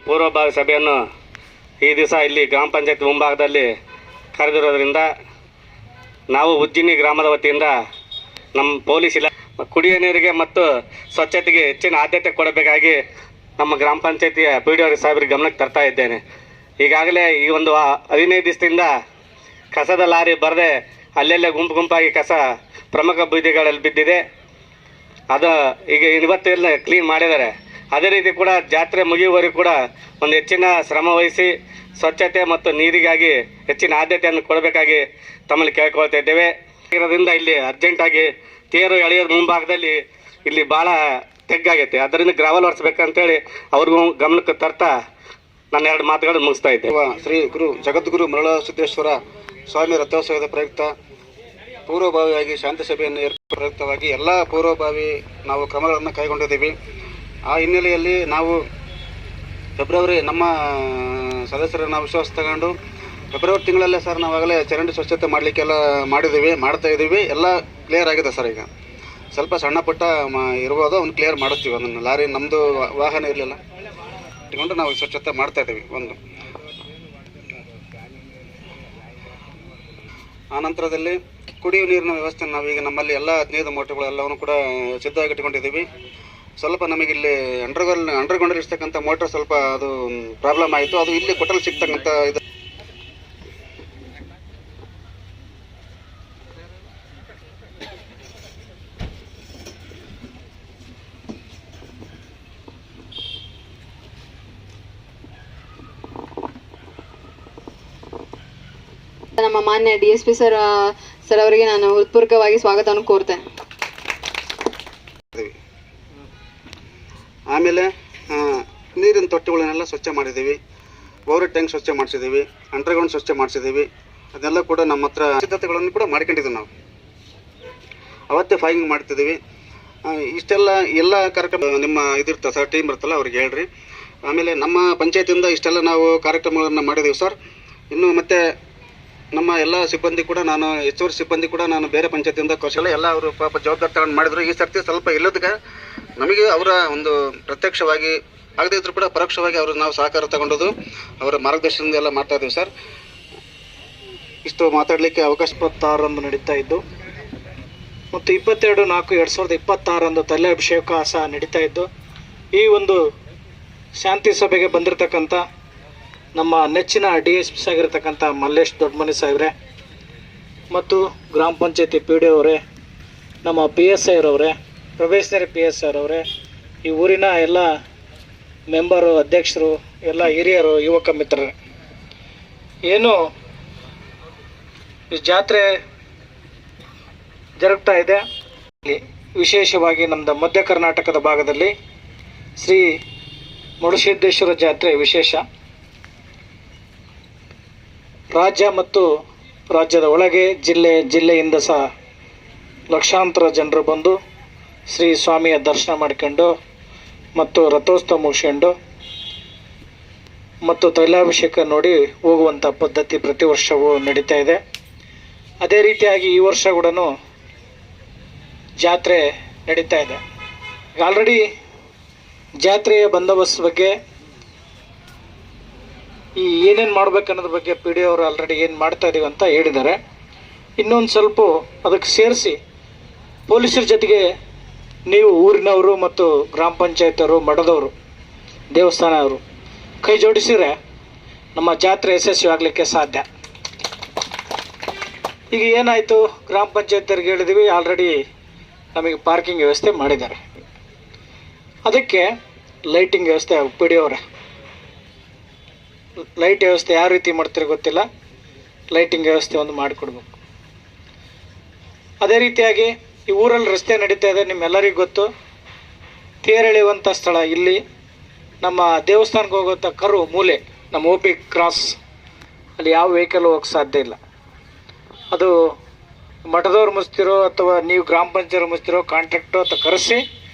ಪೂರ್ವಭಾವಿ ಸಭೆಯನ್ನು ಈ ದಿವಸ ಇಲ್ಲಿ ಗ್ರಾಮ ಪಂಚಾಯತ್ ಮುಂಭಾಗದಲ್ಲಿ ಕರೆದಿರೋದ್ರಿಂದ ನಾವು ಉಜ್ಜಿನಿ ಗ್ರಾಮದ ವತಿಯಿಂದ ನಮ್ಮ ಪೊಲೀಸ್ ಇಲಾಖೆ ಕುಡಿಯುವ ನೀರಿಗೆ ಮತ್ತು ಸ್ವಚ್ಛತೆಗೆ ಹೆಚ್ಚಿನ ಆದ್ಯತೆ ಕೊಡಬೇಕಾಗಿ ನಮ್ಮ ಗ್ರಾಮ ಪಂಚಾಯತಿಯ PDO ಸಾಹೇಬರಿಗೆ ಗಮನಕ್ಕೆ ತರ್ತಾ ಇದ್ದೇನೆ. ಈಗಾಗಲೇ ಈ ಒಂದು 15 ದಿವಸದಿಂದ ಕಸದ ಲಾರಿ ಬರದೆ ಅಲ್ಲೆಲ್ಲೇ ಗುಂಪಾಗಿ ಕಸ ಪ್ರಮುಖ ಬೀದಿಗಳಲ್ಲಿ ಬಿದ್ದಿದೆ. ಅದು ಈಗ ಇವತ್ತೆಲ್ಲ ಕ್ಲೀನ್ ಮಾಡಿದ್ದಾರೆ. ಅದೇ ರೀತಿ ಕೂಡ ಜಾತ್ರೆ ಮುಗಿಯುವವರೆಗೂ ಕೂಡ ಒಂದು ಹೆಚ್ಚಿನ ಶ್ರಮ ವಹಿಸಿ ಸ್ವಚ್ಛತೆ ಮತ್ತು ನೀರಿಗಾಗಿ ಹೆಚ್ಚಿನ ಆದ್ಯತೆಯನ್ನು ಕೊಡಬೇಕಾಗಿ ತಮ್ಮಲ್ಲಿ ಕೇಳ್ಕೊಳ್ತಾ ಇದ್ದೇವೆ. ಇರೋದ್ರಿಂದ ಇಲ್ಲಿ ಅರ್ಜೆಂಟಾಗಿ ತೇರು ಎಳೆಯೋದ್ರ ಮುಂಭಾಗದಲ್ಲಿ ಇಲ್ಲಿ ಭಾಳ ತೆಗ್ಗಾಗೈತೆ, ಅದರಿಂದ ಗ್ರಾವಲ್ ಒರೆಸ್ಬೇಕಂತೇಳಿ ಅವ್ರಿಗೂ ಗಮನಕ್ಕೆ ತರ್ತಾ ನನ್ನ 2 ಮಾತುಗಳು ಮುಗಿಸ್ತಾ ಇದ್ದೆ. ಶ್ರೀ ಗುರು ಜಗದ್ಗುರು ಮರಳಸಿದ್ದೇಶ್ವರ ಸ್ವಾಮಿ ರಥೋತ್ಸವದ ಪ್ರಯುಕ್ತ ಪೂರ್ವಭಾವಿಯಾಗಿ ಶಾಂತಿ ಸಭೆಯನ್ನು ಪ್ರಯುಕ್ತವಾಗಿ ಎಲ್ಲ ಪೂರ್ವಭಾವಿ ನಾವು ಕ್ರಮಗಳನ್ನು ಕೈಗೊಂಡಿದ್ದೀವಿ. ಆ ಹಿನ್ನೆಲೆಯಲ್ಲಿ ನಾವು ಫೆಬ್ರವರಿ ನಮ್ಮ ಸದಸ್ಯರ ನಾವು ವಿಶ್ವಾಸ ತಗೊಂಡು ಫೆಬ್ರವರಿ ತಿಂಗಳಲ್ಲೇ ಸರ್ ನಾವಾಗಲೇ ಚರಂಡಿ ಸ್ವಚ್ಛತೆ ಮಾಡಲಿಕ್ಕೆಲ್ಲ ಮಾಡ್ತಾ ಇದ್ದೀವಿ. ಎಲ್ಲ ಕ್ಲಿಯರ್ ಆಗಿದೆ ಸರ್. ಈಗ ಸ್ವಲ್ಪ ಸಣ್ಣ ಪುಟ್ಟ ಇರ್ಬೋದು, ಅವ್ನು ಕ್ಲಿಯರ್ ಮಾಡಿಸ್ತೀವಿ. ಅದನ್ನು ಲಾರಿ ನಮ್ಮದು ವಾಹನ ಇರಲಿಲ್ಲ ಇಟ್ಕೊಂಡು ನಾವು ಸ್ವಚ್ಛತೆ ಮಾಡ್ತಾ ಇದ್ದೀವಿ. ಆನಂತರದಲ್ಲಿ ಕುಡಿಯುವ ನೀರಿನ ವ್ಯವಸ್ಥೆ ನಾವೀಗ ನಮ್ಮಲ್ಲಿ ಎಲ್ಲ 15 ಮೋಟರ್ಗಳು ಎಲ್ಲವನ್ನು ಕೂಡ ಸಿದ್ಧವಾಗಿಟ್ಟುಕೊಂಡಿದ್ದೀವಿ. ಸ್ವಲ್ಪ ನಮಗಿಲ್ಲಿ ಅಂಡರ್ಗ್ರೌಂಡಲ್ಲಿ ಇರ್ತಕ್ಕಂಥ ಮೋಟರ್ ಸ್ವಲ್ಪ ಅದು ಪ್ರಾಬ್ಲಮ್ ಆಯಿತು. ಅದು ಇಲ್ಲಿ ಕೊಟ್ಟಲ್ಲಿ ಸಿಗ್ತಕ್ಕಂಥ ಇದು ನಮ್ಮ ಮಾನ್ಯ DSP ಸರ್ ಅವರಿಗೆ ನಾನು ಹೃತ್ಪೂರ್ವಕವಾಗಿ ಸ್ವಾಗತವನ್ನು ಕೋರ್ತೇನೆ. ಆಮೇಲೆ ನೀರಿನ ತೊಟ್ಟಿಗಳನ್ನೆಲ್ಲ ಸ್ವಚ್ಛ ಮಾಡಿದ್ದೀವಿ, ಬೋರ್ ಟ್ಯಾಂಕ್ ಸ್ವಚ್ಛ ಮಾಡಿಸಿದ್ದೀವಿ, ಅಂಡರ್ಗ್ರೌಂಡ್ ಸ್ವಚ್ಛ ಮಾಡಿಸಿದ್ದೀವಿ. ಅದೆಲ್ಲ ಕೂಡ ನಮ್ಮ ಹತ್ರ ಸಿದ್ಧತೆಗಳನ್ನು ಕೂಡ ಮಾಡ್ಕೊಂಡಿದ್ದೀವಿ. ನಾವು ಅವತ್ತೇ ಫೈಲಿಂಗ್ ಮಾಡ್ತಿದ್ದೀವಿ. ಇಷ್ಟೆಲ್ಲ ಎಲ್ಲ ಕಾರ್ಯಕ್ರಮ ನಿಮ್ಮ ಇದಿರ್ತದೆ ಸರ್, ಟೀಮ್ ಇರ್ತಲ್ಲ ಅವ್ರಿಗೆ ಹೇಳ್ರಿ. ಆಮೇಲೆ ನಮ್ಮ ಪಂಚಾಯತಿಯಿಂದ ಇಷ್ಟೆಲ್ಲ ನಾವು ಕಾರ್ಯಕ್ರಮಗಳನ್ನು ಮಾಡಿದ್ದೀವಿ ಸರ್. ಇನ್ನು ಮತ್ತೆ ನಮ್ಮ ಎಲ್ಲ ಸಿಬ್ಬಂದಿ ಕೂಡ ನಾನು ಹೆಚ್ಚುವರಿ ಸಿಬ್ಬಂದಿ ಕೂಡ ನಾನು ಬೇರೆ ಪಂಚಾಯತಿಯಿಂದ ಕೌಶಲ್ಯ ಎಲ್ಲ ಅವರು ಪಾಪ ಜವಾಬ್ದಾರಿ ತಗೊಂಡು ಮಾಡಿದ್ರು. ಈ ಸರ್ತಿ ಸ್ವಲ್ಪ ಇಲ್ಲದಕ್ಕೆ ನಮಗೆ ಅವರ ಒಂದು ಪ್ರತ್ಯಕ್ಷವಾಗಿ ಆಗದೇ ಇದ್ರೂ ಕೂಡ ಪರೋಕ್ಷವಾಗಿ ಅವರು ನಾವು ಸಹಕಾರ ತಗೊಂಡದು ಅವರ ಮಾರ್ಗದರ್ಶನದಿಂದ ಎಲ್ಲ ಮಾಡ್ತಾ ಇದ್ದೀವಿ ಸರ್. ಇಷ್ಟು ಮಾತಾಡಲಿಕ್ಕೆ ಅವಕಾಶ 26ರಂದು ನಡೀತಾ ಇದ್ದು ಮತ್ತು 22/4/2026ರಂದು ತೈಲಾಭಿಷೇಕ ಸಹ ನಡೀತಾ ಇದ್ದು, ಈ ಒಂದು ಶಾಂತಿ ಸಭೆಗೆ ಬಂದಿರತಕ್ಕಂಥ ನಮ್ಮ ನೆಚ್ಚಿನ DSP ಆಗಿರತಕ್ಕಂಥ ಮಲ್ಲೇಶ್ ದೊಡ್ಡಮನಿ ಸಾಹೇಬ್ರೆ ಮತ್ತು ಗ್ರಾಮ ಪಂಚಾಯತಿ PDO ಅವರೇ, ನಮ್ಮ PSI ಅವರೇ, ಪ್ರೊಬೇಷನರಿ PSI ಅವರೇ, ಈ ಊರಿನ ಎಲ್ಲ ಮೆಂಬರು, ಅಧ್ಯಕ್ಷರು, ಎಲ್ಲ ಹಿರಿಯರು, ಯುವಕ ಮಿತ್ರರೇ, ಏನು ಈ ಜಾತ್ರೆ ಜರುಗ್ತಾ ಇದೆ. ವಿಶೇಷವಾಗಿ ನಮ್ಮದು ಮಧ್ಯ ಕರ್ನಾಟಕದ ಭಾಗದಲ್ಲಿ ಶ್ರೀ ಮರುಳಸಿದ್ದೇಶ್ವರ ಜಾತ್ರೆ ವಿಶೇಷ. ರಾಜ್ಯ ಮತ್ತು ರಾಜ್ಯದ ಒಳಗೆ ಜಿಲ್ಲೆಯಿಂದ ಸಹ ಲಕ್ಷಾಂತರ ಜನರು ಬಂದು ಶ್ರೀ ಸ್ವಾಮಿಯ ದರ್ಶನ ಮಾಡಿಕೊಂಡು ಮತ್ತು ರಥೋತ್ಸವ ಮುಗಿಸ್ಕೊಂಡು ಮತ್ತು ತೈಲಾಭಿಷೇಕ ನೋಡಿ ಹೋಗುವಂಥ ಪದ್ಧತಿ ಪ್ರತಿ ವರ್ಷವೂ ನಡೀತಾ ಇದೆ. ಅದೇ ರೀತಿಯಾಗಿ ಈ ವರ್ಷ ಕೂಡ ಜಾತ್ರೆ ನಡೀತಾ ಇದೆ. ಆಲ್ರೆಡಿ ಜಾತ್ರೆಯ ಬಂದೋಬಸ್ತ್ ಬಗ್ಗೆ ಈ ಏನೇನು ಮಾಡ್ಬೇಕನ್ನೋದ್ರ ಬಗ್ಗೆ PDO ಅವರು ಆಲ್ರೆಡಿ ಏನು ಮಾಡ್ತಾ ಇದೀವಿ ಅಂತ ಹೇಳಿದ್ದಾರೆ. ಇನ್ನೊಂದು ಸ್ವಲ್ಪ ಅದಕ್ಕೆ ಸೇರಿಸಿ ಪೊಲೀಸರ ಜೊತೆಗೆ ನೀವು ಊರಿನವರು ಮತ್ತು ಗ್ರಾಮ ಪಂಚಾಯತ್ ಮಠದವರು, ದೇವಸ್ಥಾನವರು ಕೈ ಜೋಡಿಸಿದರೆ ನಮ್ಮ ಜಾತ್ರೆ ಯಶಸ್ವಿ ಆಗಲಿಕ್ಕೆ ಸಾಧ್ಯ. ಈಗ ಏನಾಯಿತು, ಗ್ರಾಮ ಪಂಚಾಯತ್ರಿಗೆ ಹೇಳಿದ್ವಿ, ಆಲ್ರೆಡಿ ನಮಗೆ ಪಾರ್ಕಿಂಗ್ ವ್ಯವಸ್ಥೆ ಮಾಡಿದ್ದಾರೆ. ಅದಕ್ಕೆ ಲೈಟಿಂಗ್ ವ್ಯವಸ್ಥೆ PDO ಅವರೇ, ಲೈಟ್ ವ್ಯವಸ್ಥೆ ಯಾವ ರೀತಿ ಮಾಡ್ತೀರೋ ಗೊತ್ತಿಲ್ಲ, ಲೈಟಿಂಗ್ ವ್ಯವಸ್ಥೆ ಒಂದು ಮಾಡಿಕೊಡ್ಬೇಕು. ಅದೇ ರೀತಿಯಾಗಿ ಈ ಊರಲ್ಲಿ ರಸ್ತೆ ನಡೀತಾ ಇದೆ, ನಿಮ್ಮೆಲ್ಲರಿಗೂ ಗೊತ್ತು. ತೇರೆಳೆಯುವಂಥ ಸ್ಥಳ ಇಲ್ಲಿ ನಮ್ಮ ದೇವಸ್ಥಾನಕ್ಕೆ ಹೋಗುವಂಥ ಮೂಲೆ ನಮ್ಮ OP ಕ್ರಾಸ್, ಅಲ್ಲಿ ಯಾವ ವೆಹಿಕಲ್ ಹೋಗಕ್ಕೆ ಸಾಧ್ಯ ಇಲ್ಲ. ಅದು ಮಠದವ್ರು ಮುಚ್ತಿರೋ ಅಥವಾ ನೀವು ಗ್ರಾಮ ಪಂಚಾಯತ್ ಮುಚ್ತಿರೋ ಕಾಂಟ್ರಾಕ್ಟು ಅಥವಾ ಕರೆಸಿ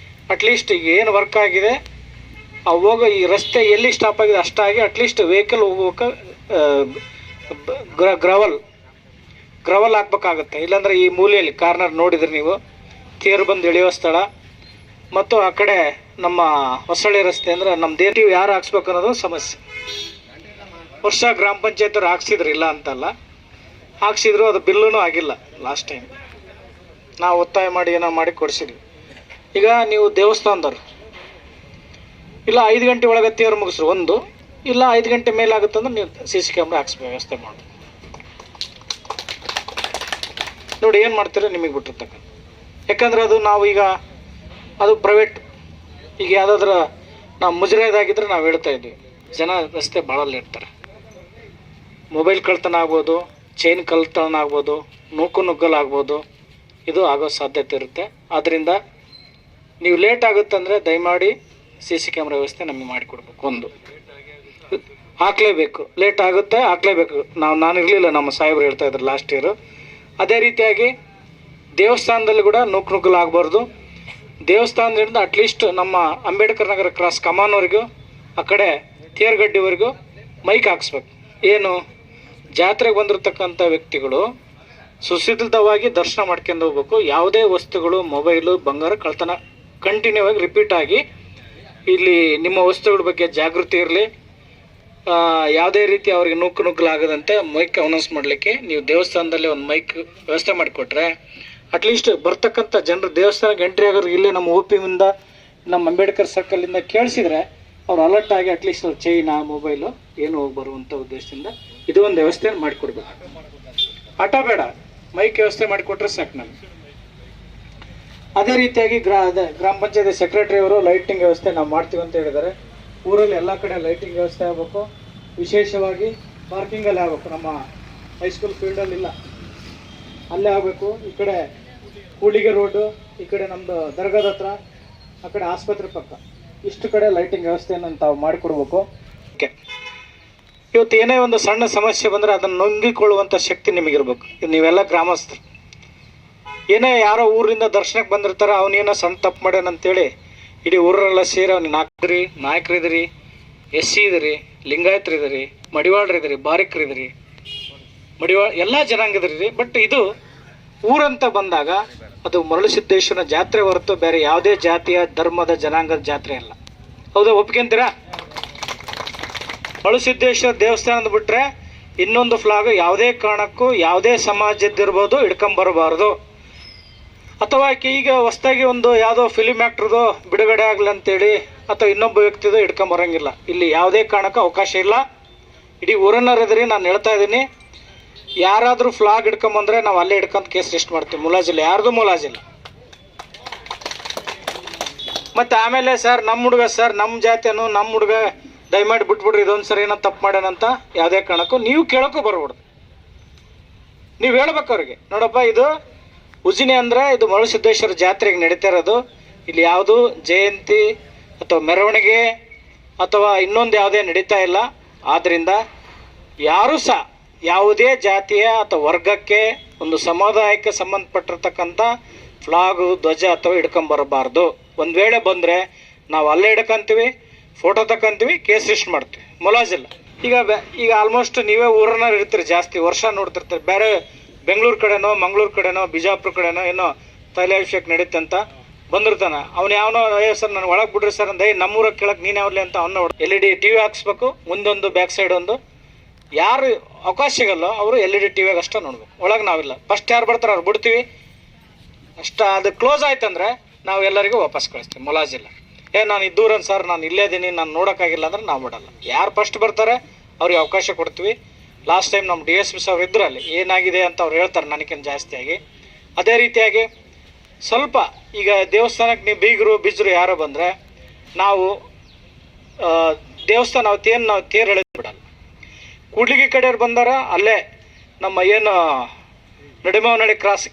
ಅಟ್ಲೀಸ್ಟ್ ಈಗ ಏನು ವರ್ಕ್ ಆಗಿದೆ ಹೋಗೋ ಈ ರಸ್ತೆ ಎಲ್ಲಿ ಸ್ಟಾಪ್ ಆಗಿದೆ ಅಷ್ಟಾಗಿ ಅಟ್ಲೀಸ್ಟ್ ವೆಹಿಕಲ್ ಹೋಗೋಕೆ ಗ್ರವಲ್ ಹಾಕ್ಬೇಕಾಗತ್ತೆ. ಇಲ್ಲಾಂದರೆ ಈ ಮೂಲೆಯಲ್ಲಿ ಕಾರ್ನರ್ ನೋಡಿದ್ರೆ ನೀವು ತೇರು ಬಂದು ಎಳೆಯೋ ಸ್ಥಳ ಮತ್ತು ಆ ಕಡೆ ನಮ್ಮ ಹೊಸಳ್ಳಿ ರಸ್ತೆ ಅಂದರೆ ನಮ್ಮ ದೇಟಿ ಯಾರು ಹಾಕ್ಸ್ಬೇಕು ಅನ್ನೋದು ಸಮಸ್ಯೆ. ವರ್ಷ ಗ್ರಾಮ ಪಂಚಾಯತ್ರು ಹಾಕ್ಸಿದ್ರು, ಇಲ್ಲ ಅಂತಲ್ಲ, ಹಾಕ್ಸಿದ್ರು, ಅದು ಬಿಲ್ಲೂ ಆಗಿಲ್ಲ. ಲಾಸ್ಟ್ ಟೈಮ್ ನಾವು ಒತ್ತಾಯ ಮಾಡಿ ಏನೋ ಮಾಡಿ ಕೊಡಿಸಿದ್ವಿ. ಈಗ ನೀವು ದೇವಸ್ಥಾನದವ್ರು ಇಲ್ಲ 5 ಗಂಟೆ ಒಳಗೆ ತೇರು ಮುಗಿಸ್ರು ಒಂದು, ಇಲ್ಲ 5 ಗಂಟೆ ಮೇಲೆ ಆಗುತ್ತಂದ್ರೆ ನೀವು CC ಕ್ಯಾಮ್ರಾ ಹಾಕ್ಸ್ಬೇಕು, ವ್ಯವಸ್ಥೆ ಮಾಡಿ. ನೋಡಿ ಏನು ಮಾಡ್ತೀರ ನಿಮಗೆ ಬಿಟ್ಟಿರ್ತಕ್ಕ. ಯಾಕಂದ್ರೆ ಅದು ನಾವು ಈಗ ಅದು ಪ್ರೈವೇಟ್, ಈಗ ಯಾವುದಾದ್ರೂ ನಾವು ಮುಜರಾಯ್ದಾಗಿದ್ದರೆ ನಾವು ಹೇಳ್ತಾ ಇದ್ವಿ, ಜನ ರಸ್ತೆ ಭಾಳಲ್ಲಿ ಇರ್ತಾರೆ, ಮೊಬೈಲ್ ಕಳ್ತನ ಆಗ್ಬೋದು, ಚೈನ್ ಕಳ್ತನ ಆಗ್ಬೋದು, ನುಗ್ಗಲಾಗ್ಬೋದು, ಇದು ಆಗೋ ಸಾಧ್ಯತೆ ಇರುತ್ತೆ. ಆದ್ದರಿಂದ ನೀವು ಲೇಟ್ ಆಗುತ್ತಂದರೆ ದಯಮಾಡಿ CC ಕ್ಯಾಮ್ರಾ ವ್ಯವಸ್ಥೆ ನಮಗೆ ಮಾಡಿಕೊಡ್ಬೇಕು. ಒಂದು ಹಾಕಲೇಬೇಕು, ಲೇಟ್ ಆಗುತ್ತೆ ಹಾಕಲೇಬೇಕು. ನಾನು ಇರಲಿಲ್ಲ, ನಮ್ಮ ಸಾಹೇಬರು ಹೇಳ್ತಾ ಇದ್ರು ಲಾಸ್ಟ್ ಇಯರು. ಅದೇ ರೀತಿಯಾಗಿ ದೇವಸ್ಥಾನದಲ್ಲಿ ಕೂಡ ನುಗ್ಗಲಾಗಬಾರ್ದು. ದೇವಸ್ಥಾನದಿಂದ ಅಟ್ಲೀಸ್ಟ್ ನಮ್ಮ ಅಂಬೇಡ್ಕರ್ ನಗರ ಕ್ರಾಸ್ ಕಮಾನ್ವರೆಗೂ ಆ ಕಡೆ ತೇರ್ಗಡ್ಡಿವರೆಗೂ ಮೈಕ್ ಹಾಕ್ಸ್ಬೇಕು. ಏನು ಜಾತ್ರೆಗೆ ಬಂದಿರತಕ್ಕಂಥ ವ್ಯಕ್ತಿಗಳು ಸುಸಿದ್ಧವಾಗಿ ದರ್ಶನ ಮಾಡ್ಕೊಂಡು ಹೋಗ್ಬೇಕು. ಯಾವುದೇ ವಸ್ತುಗಳು, ಮೊಬೈಲು, ಬಂಗಾರ ಕಳ್ತನ ಕಂಟಿನ್ಯೂ ಆಗಿ ರಿಪೀಟ್ ಆಗಿ, ಇಲ್ಲಿ ನಿಮ್ಮ ವಸ್ತುಗಳ ಬಗ್ಗೆ ಜಾಗೃತಿ ಇರಲಿ. ಯಾವುದೇ ರೀತಿ ಅವ್ರಿಗೆ ನುಗ್ಗಲಾಗದಂತೆ ಮೈಕ್ ಅನೌನ್ಸ್ ಮಾಡಲಿಕ್ಕೆ ನೀವು ದೇವಸ್ಥಾನದಲ್ಲಿ ಒಂದು ಮೈಕ್ ವ್ಯವಸ್ಥೆ ಮಾಡಿಕೊಟ್ರೆ ಅಟ್ಲೀಸ್ಟ್ ಬರ್ತಕ್ಕಂಥ ಜನರು ದೇವಸ್ಥಾನಕ್ಕೆ ಎಂಟ್ರಿ ಆಗೋರು ಇಲ್ಲೇ ನಮ್ಮ OP-ಯಿಂದ ನಮ್ಮ ಅಂಬೇಡ್ಕರ್ ಸರ್ಕಲಿಂದ ಕೇಳಿಸಿದ್ರೆ ಅವ್ರು ಅಲರ್ಟ್ ಆಗಿ ಅಟ್ಲೀಸ್ಟ್ ಅವ್ರ ಚೈನಾ, ಮೊಬೈಲು ಏನು ಹೋಗಿ ಬರುವಂಥ ಉದ್ದೇಶದಿಂದ ಇದು ಒಂದು ವ್ಯವಸ್ಥೆ ಮಾಡಿಕೊಡ್ಬೇಕು. ಆಟ ಬೇಡ, ಮೈಕ್ ವ್ಯವಸ್ಥೆ ಮಾಡಿಕೊಟ್ರೆ ಸಾಕು ನಮಗೆ. ಅದೇ ರೀತಿಯಾಗಿ ಗ್ರಾಮ ಪಂಚಾಯತಿ ಸೆಕ್ರೆಟರಿ ಅವರು ಲೈಟಿಂಗ್ ವ್ಯವಸ್ಥೆ ನಾವು ಮಾಡ್ತೀವಿ ಅಂತ ಹೇಳಿದ್ದಾರೆ. ಊರಲ್ಲಿ ಎಲ್ಲ ಕಡೆ ಲೈಟಿಂಗ್ ವ್ಯವಸ್ಥೆ ಆಗಬೇಕು. ವಿಶೇಷವಾಗಿ ಪಾರ್ಕಿಂಗಲ್ಲಿ ಆಗಬೇಕು. ನಮ್ಮ ಹೈಸ್ಕೂಲ್ ಫೀಲ್ಡಲ್ಲಿ ಇಲ್ಲ, ಅಲ್ಲೇ ಆಗಬೇಕು. ಈ ಕಡೆ ಕೂಡಿಗೆ ರೋಡು, ಈ ಕಡೆ ನಮ್ಮದು ದರ್ಗಾದ ಹತ್ರ, ಆ ಕಡೆ ಆಸ್ಪತ್ರೆ ಪಕ್ಕ, ಇಷ್ಟು ಕಡೆ ಲೈಟಿಂಗ್ ವ್ಯವಸ್ಥೆಯನ್ನು ತಾವು ಮಾಡಿಕೊಡ್ಬೇಕು. ಓಕೆ, ಇವತ್ತು ಏನೇ ಒಂದು ಸಣ್ಣ ಸಮಸ್ಯೆ ಬಂದರೆ ಅದನ್ನು ನುಂಗಿಕೊಳ್ಳುವಂಥ ಶಕ್ತಿ ನಿಮಗಿರ್ಬೇಕು. ನೀವೆಲ್ಲ ಗ್ರಾಮಸ್ಥರು. ಏನೇ ಯಾರೋ ಊರಿಂದ ದರ್ಶನಕ್ಕೆ ಬಂದಿರ್ತಾರೆ, ಅವನೇನೋ ಸಣ್ಣ ತಪ್ಪು ಮಾಡ್ಯಾನಂತೇಳಿ ಇಡೀ ಊರೆಲ್ಲ ಸೇರಿ ಅವ್ನಿಗೆ ನಾಯಕರಿದ್ದೀರಿ, SC ಇದ್ದೀರಿ, ಲಿಂಗಾಯತರಿದ್ದೀರಿ, ಮಡಿವಾಳರಿದ್ದೀರಿ, ಬಾರಿಕರಿದ್ದೀರಿ, ಎಲ್ಲ ಜನಾಂಗದಿರಿ. ಬಟ್ ಇದು ಊರಂತ ಬಂದಾಗ ಅದು ಮರಳುಸಿದ್ದೇಶ್ವರನ ಜಾತ್ರೆ ಹೊರತು ಬೇರೆ ಯಾವುದೇ ಜಾತಿಯ, ಧರ್ಮದ, ಜನಾಂಗದ ಜಾತ್ರೆ ಅಲ್ಲ. ಹೌದಾ, ಒಪ್ಕೊಂತೀರಾ? ಮರಳುಸಿದ್ದೇಶ್ವರ ದೇವಸ್ಥಾನದ ಬಿಟ್ಟರೆ ಇನ್ನೊಂದು ಫ್ಲಾಗ್ ಯಾವುದೇ ಕಾರಣಕ್ಕೂ ಯಾವುದೇ ಸಮಾಜದ್ದಿರ್ಬೋದು ಹಿಡ್ಕೊಂಬರಬಾರ್ದು. ಅಥವಾ ಈಗ ಹೊಸದಾಗಿ ಒಂದು ಯಾವುದೋ ಫಿಲಿಮ್ ಆ್ಯಕ್ಟ್ರದು ಬಿಡುಗಡೆ ಆಗಲಿ ಅಂತೇಳಿ ಅಥವಾ ಇನ್ನೊಬ್ಬ ವ್ಯಕ್ತಿದು ಹಿಡ್ಕೊಂಬರಂಗಿಲ್ಲ. ಇಲ್ಲಿ ಯಾವುದೇ ಕಾರಣಕ್ಕೂ ಅವಕಾಶ ಇಲ್ಲ. ಇಡೀ ಊರನ್ನರಿದ್ರಿ, ನಾನು ಹೇಳ್ತಾ ಇದ್ದೀನಿ, ಯಾರಾದರೂ ಫ್ಲಾಗ್ ಹಿಡ್ಕೊಂಬಂದ್ರೆ ನಾವು ಅಲ್ಲೇ ಹಿಡ್ಕೊಂಡು ಕೇಸ್ ರಿಜಿಸ್ಟರ್ ಮಾಡ್ತೀವಿ. ಮುಲಾಜಿಲ್ಲ, ಯಾರ್ದು ಮುಲಾಜಿಲ್ಲ. ಮತ್ತು ಆಮೇಲೆ ಸರ್ ನಮ್ಮ ಹುಡುಗ, ಸರ್ ನಮ್ಮ ಜಾತಿಯನ್ನು, ನಮ್ಮ ಹುಡುಗ ದಯಮಾಡಿ ಬಿಟ್ಬಿಡ್ರಿ, ಇದೊಂದು ಸರಿ ಏನೋ ತಪ್ಪು ಮಾಡ್ಯಾನಂತ ಯಾವುದೇ ಕಾರಣಕ್ಕೂ ನೀವು ಕೇಳೋಕ್ಕೂ ಬರ್ಬಿಡ್ದು. ನೀವು ಹೇಳ್ಬೇಕು ಅವ್ರಿಗೆ, ನೋಡಪ್ಪ ಇದು ಉಜಿನಿ ಅಂದರೆ ಇದು ಮರಳುಸಿದ್ದೇಶ್ವರ ಜಾತ್ರೆಗೆ ನಡೀತಾ ಇರೋದು. ಇಲ್ಲಿ ಯಾವುದು ಜಯಂತಿ ಅಥವಾ ಮೆರವಣಿಗೆ ಅಥವಾ ಇನ್ನೊಂದು ಯಾವುದೇ ನಡೀತಾ ಇಲ್ಲ. ಆದ್ದರಿಂದ ಯಾರೂ ಸಹ ಯಾವುದೇ ಜಾತಿಯ ಅಥವಾ ವರ್ಗಕ್ಕೆ, ಒಂದು ಸಮುದಾಯಕ್ಕೆ ಸಂಬಂಧಪಟ್ಟಿರ್ತಕ್ಕಂಥ ಫ್ಲಾಗು, ಧ್ವಜ ಅಥವಾ ಹಿಡ್ಕೊಂಬರಬಾರ್ದು. ಒಂದು ವೇಳೆ ಬಂದರೆ ನಾವು ಅಲ್ಲೇ ಹಿಡ್ಕೊಂತೀವಿ, ಫೋಟೋ ತಗೊಂತೀವಿ, ಕೇಸ್ ರಿಜಿಸ್ಟರ್ ಮಾಡ್ತೀವಿ, ಮುಲಾಜಿಲ್ಲ. ಈಗ ಆಲ್ಮೋಸ್ಟ್ ನೀವೇ ಊರನ್ನ ಇರ್ತೀರಿ, ಜಾಸ್ತಿ ವರ್ಷ ನೋಡ್ತಿರ್ತೀರಿ. ಬೇರೆ ಬೆಂಗಳೂರು ಕಡೆನೋ, ಮಂಗಳೂರು ಕಡೆನೋ, ಬಿಜಾಪುರ ಕಡೆನೋ ಏನೋ ತೈಲಾಭಿಷೇಕ ನಡೀತಂತ ಬಂದಿರ್ತಾನೆ. ಅವ್ನು ಯಾವನೋ, ಸರ್ ನಾನು ಒಳಗೆ ಬಿಡ್ರಿ ಸರ್ ಅಂದ, ನಮ್ಮೂರಾಗ ಕೇಳಕ್ಕೆ ನೀನು ಯಾವ್ಲಿ ಅಂತ ಅವನ್ನ LED TV ಹಾಕ್ಸ್ಬೇಕು, ಮುಂದೊಂದು ಬ್ಯಾಕ್ ಸೈಡ್ ಒಂದು. ಯಾರು ಅವಕಾಶ ಸಿಗಲ್ಲೋ ಅವರು LED TVಯಾಗ ಅಷ್ಟೇ ನೋಡ್ಬೇಕು, ಒಳಗೆ ನಾವಿಲ್ಲ. ಫಸ್ಟ್ ಯಾರು ಬರ್ತಾರೆ ಅವ್ರು ಬಿಡ್ತೀವಿ ಅಷ್ಟೇ. ಅದು ಕ್ಲೋಸ್ ಆಯ್ತಂದ್ರೆ ನಾವು ಎಲ್ಲರಿಗೂ ವಾಪಸ್ ಕಳಿಸ್ತೀವಿ, ಮುಲಾಜಿಲ್ಲ. ನಾನು ಇದ್ದೂರನ್ ಸರ್, ನಾನು ಇಲ್ಲೇ ಇದ್ದೀನಿ, ನಾನು ನೋಡೋಕ್ಕಾಗಿಲ್ಲ ಅಂದ್ರೆ ನಾವು ಬಿಡಲ್ಲ. ಯಾರು ಫಸ್ಟ್ ಬರ್ತಾರೆ ಅವ್ರಿಗೆ ಅವಕಾಶ ಕೊಡ್ತೀವಿ. ಲಾಸ್ಟ್ ಟೈಮ್ ನಮ್ಮ DSP ಅವ್ರು ಇದ್ರು, ಅಲ್ಲಿ ಏನಾಗಿದೆ ಅಂತ ಅವ್ರು ಹೇಳ್ತಾರೆ ನನಗಿಂತ ಜಾಸ್ತಿಯಾಗಿ. ಅದೇ ರೀತಿಯಾಗಿ ಸ್ವಲ್ಪ ಈಗ ದೇವಸ್ಥಾನಕ್ಕೆ ನೀವು ಬೀಗರು ಬಿಜ್ರು ಯಾರೋ ಬಂದರೆ ನಾವು ದೇವಸ್ಥಾನ ಅವತ್ತೇನು ನಾವು ತೇರು ಎಳೆದು ಬಿಡಲ್ಲ. ಕೂಡ್ಲಿಗಿ ಕಡೆಯವ್ರು ಬಂದಾರ ಅಲ್ಲೇ ನಮ್ಮ ಏನು ನಡಿಮಾವನಹಳ್ಳಿ ಕ್ರಾಸ್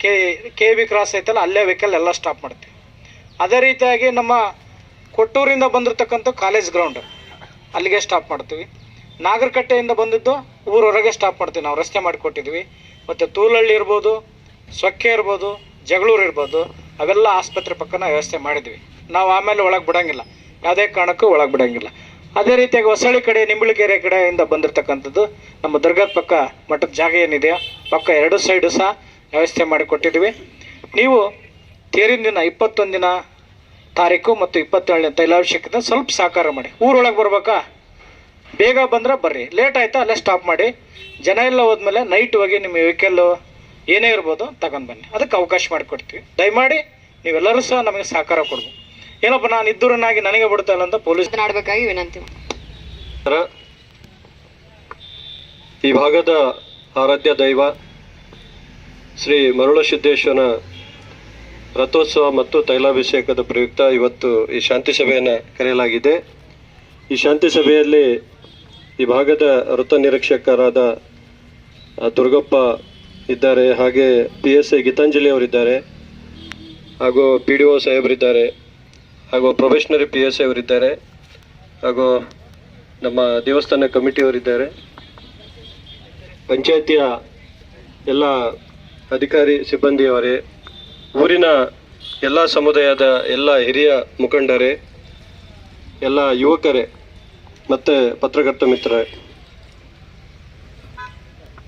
KV ಕ್ರಾಸ್ ಐತಲ್ಲ, ಅಲ್ಲೇ ವೆಹಿಕಲ್ ಎಲ್ಲ ಸ್ಟಾಪ್ ಮಾಡ್ತೀವಿ. ಅದೇ ರೀತಿಯಾಗಿ ನಮ್ಮ ಕೊಟ್ಟೂರಿಂದ ಬಂದಿರತಕ್ಕಂಥ ಕಾಲೇಜ್ ಗ್ರೌಂಡ್ ಅಲ್ಲಿಗೆ ಸ್ಟಾಪ್ ಮಾಡ್ತೀವಿ. ನಾಗರಕಟ್ಟೆಯಿಂದ ಬಂದಿದ್ದು ಊರೊಳಗೆ ಸ್ಟಾಪ್ ಮಾಡ್ತೀವಿ, ನಾವು ರಸ್ತೆ ಮಾಡಿಕೊಟ್ಟಿದ್ವಿ. ಮತ್ತು ತೂಲಹಳ್ಳಿ ಇರ್ಬೋದು, ಸೊಕ್ಕೆ ಇರ್ಬೋದು, ಜಗಳೂರು ಇರ್ಬೋದು, ಅವೆಲ್ಲ ಆಸ್ಪತ್ರೆ ಪಕ್ಕನ ವ್ಯವಸ್ಥೆ ಮಾಡಿದ್ವಿ ನಾವು. ಆಮೇಲೆ ಒಳಗೆ ಬಿಡೋಂಗಿಲ್ಲ, ಯಾವುದೇ ಕಾರಣಕ್ಕೂ ಒಳಗೆ ಬಿಡೋಂಗಿಲ್ಲ. ಅದೇ ರೀತಿಯಾಗಿ ಹೊಸಳ್ಳಿ ಕಡೆ, ನಿಂಬಳಕೆರೆ ಕಡೆಯಿಂದ ಬಂದಿರತಕ್ಕಂಥದ್ದು ನಮ್ಮ ದರ್ಗಾದ ಪಕ್ಕ ಮಠದ ಜಾಗ ಏನಿದೆಯಾ ಪಕ್ಕ 2 ಸೈಡು ಸಹ ವ್ಯವಸ್ಥೆ ಮಾಡಿಕೊಟ್ಟಿದ್ವಿ. ನೀವು ತೇರಿನ ದಿನ 21 ದಿನ ತಾರೀಕು ಮತ್ತು 27ನೇ ತೈಲಾಭಿಷೇಕದ ಸ್ವಲ್ಪ ಸಹಕಾರ ಮಾಡಿ. ಊರೊಳಗೆ ಬರ್ಬೇಕಾ, ಬೇಗ ಬಂದರೆ ಬರ್ರಿ, ಲೇಟ್ ಆಯಿತಾ ಅಲ್ಲೇ ಸ್ಟಾಪ್ ಮಾಡಿ. ಜನ ಎಲ್ಲ ಹೋದ್ಮೇಲೆ ನೈಟ್ ಹೋಗಿ ನಿಮ್ಮ ವೆಹಿಕಲ್ಲು ಏನೇ ಇರ್ಬೋದು ತಗೊಂಡು ಬನ್ನಿ, ಅದಕ್ಕೆ ಅವಕಾಶ ಮಾಡಿಕೊಡ್ತೀವಿ. ದಯಮಾಡಿ ನೀವೆಲ್ಲರೂ ಸಹ ನಮಗೆ ಸಹಕಾರ ಕೊಡ್ಬೋದು. ಏನಪ್ಪ ನಾನು ಇದ್ದೂರನ್ನಾಗಿ ನನಗೆ ಬಿಡ್ತಾಯಿಲ್ಲ ಅಂತ ಪೊಲೀಸ್ ಮಾತನಾಡಬೇಕಾಗಿ ವಿನಂತಿ. ಈ ಭಾಗದ ಆರಾಧ್ಯ ದೈವ ಶ್ರೀ ಮರುಳಸಿದ್ದೇಶ್ವರನ ರಥೋತ್ಸವ ಮತ್ತು ತೈಲಾಭಿಷೇಕದ ಪ್ರಯುಕ್ತ ಇವತ್ತು ಈ ಶಾಂತಿ ಸಭೆಯನ್ನು ಕರೆಯಲಾಗಿದೆ. ಈ ಶಾಂತಿ ಸಭೆಯಲ್ಲಿ ಈ ಭಾಗದ ವೃತ್ತ ನಿರೀಕ್ಷಕರಾದ ದುರ್ಗಪ್ಪ ಇದ್ದಾರೆ, ಹಾಗೆ PSI ಗೀತಾಂಜಲಿ ಅವರಿದ್ದಾರೆ, ಹಾಗೂ PDO ಸಾಹೇಬರಿದ್ದಾರೆ, ಹಾಗೂ ಪ್ರೊಬೆಷನರಿ PSI ಅವರಿದ್ದಾರೆ, ಹಾಗೂ ನಮ್ಮ ದೇವಸ್ಥಾನ ಕಮಿಟಿಯವರಿದ್ದಾರೆ, ಪಂಚಾಯತಿಯ ಎಲ್ಲ ಅಧಿಕಾರಿ ಸಿಬ್ಬಂದಿಯವರೇ, ಊರಿನ ಎಲ್ಲ ಸಮುದಾಯದ ಎಲ್ಲ ಹಿರಿಯ ಮುಖಂಡರೇ, ಎಲ್ಲ ಯುವಕರೇ ಮತ್ತು ಪತ್ರಕರ್ತ ಮಿತ್ರರೇ,